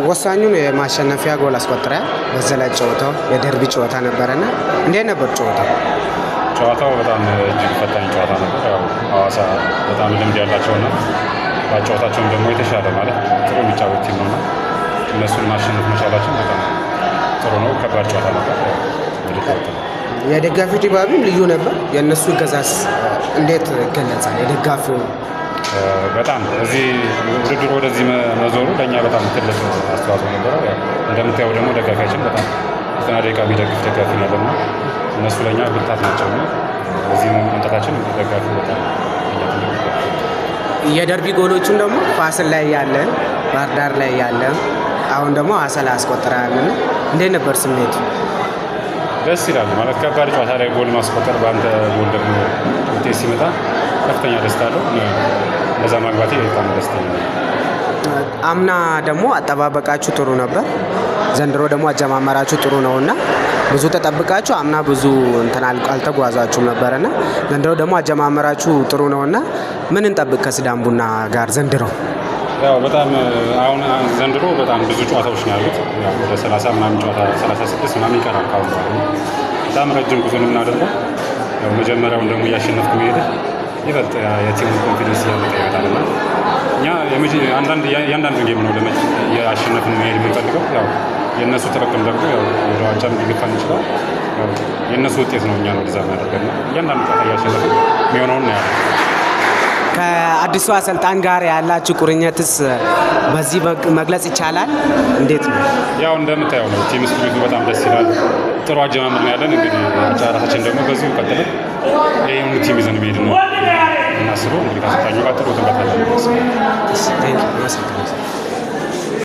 ወሳኙን የማሸነፊያ ጎል አስቆጥረ በዘላ ጨዋታው የደርቢ ጨዋታ ነበርና እንዴት ነበር ጨዋታው? ጨዋታው በጣም እጅግ ፈታኝ ጨዋታ ነበር። ያው ሐዋሳ በጣም ልምድ ያላቸውና ባጫወታቸውም ደግሞ የተሻለ ማለት ጥሩ የሚጫወት ቲም ነውና እነሱን ማሸነፍ መቻላችን በጣም ጥሩ ነው። ከባድ ጨዋታ ነበር። የደጋፊው ድባብም ልዩ ነበር። የእነሱ ገዛስ እንዴት ይገለጻል? የደጋፊው በጣም እዚህ ውድድሩ ወደዚህ መዞሩ ለእኛ በጣም ትልቅ አስተዋጽኦ ነበረው። እንደምታየው ደግሞ ደጋፊያችን በጣም 90 ደቂቃ የሚደግፍ ደጋፊ ነበርና እነሱ ለእኛ ብርታት ናቸው። እዚህ መምጣታችን ደጋፊ በጣም የደርቢ ጎሎቹን ደግሞ ፋሲል ላይ ያለ ባህር ዳር ላይ ያለ አሁን ደግሞ ሐዋሳ ላይ አስቆጥረሃልና እንዴት ነበር ስሜቱ? ደስ ይላል ማለት ከባድ ጨዋታ ላይ ጎል ማስቆጠር በአንተ ጎል ደግሞ ውጤት ሲመጣ ከፍተኛ ደስታ አለው። በዛ ማግባቴ በጣም ደስተኛ ነኝ። አምና ደግሞ አጠባበቃችሁ ጥሩ ነበር፣ ዘንድሮ ደግሞ አጀማመራችሁ ጥሩ ነውና ብዙ ተጠብቃችሁ አምና ብዙ አልተጓዛችሁም ነበርና ዘንድሮ ደግሞ አጀማመራችሁ ጥሩ ነውና ምን እንጠብቅ ከሲዳማ ቡና ጋር ዘንድሮ? ያው በጣም አሁን ዘንድሮ በጣም ብዙ ጨዋታዎች ነው ያሉት። ያው ወደ 30 ምናምን ጨዋታ 36 ምናምን ይቀራል። ካሁን በጣም ረጅም ጉዞ ነው የምናደርገው። ያው መጀመሪያውን ደግሞ እያሸነፍኩ መሄድ ይበልጥ የቲሙን ኮንፊደንስ እያመጣ ይመጣልና እኛ እያንዳንዱ ጌም ነው የአሸነፍን መሄድ የምንፈልገው። ያው የእነሱ ጥረቅም ደግሞ ያው ወደ ዋንጫም ሊገፋን ይችላል። ያው የእነሱ ውጤት ነው እኛ ነው ዛ የሚያደርገና እያንዳንዱ ጨዋታ እያሸነፍን የሚሆነውን ነው ያለው። ከአዲሱ አሰልጣኝ ጋር ያላችሁ ቁርኝትስ በዚህ መግለጽ ይቻላል? እንዴት ነው? ያው እንደምታየው ነው ቲም ስፒሪቱ በጣም ደስ ይላል። ጥሩ አጀማመር ነው ያለን። እንግዲህ አጫራታችን ደግሞ በዚሁ ቀጥለን ይሄን ቲም ይዘን መሄድ ነው እናስበው። እንግዲህ ከአሰልጣኙ ጋር ጥሩ ተንቀሳቀስ።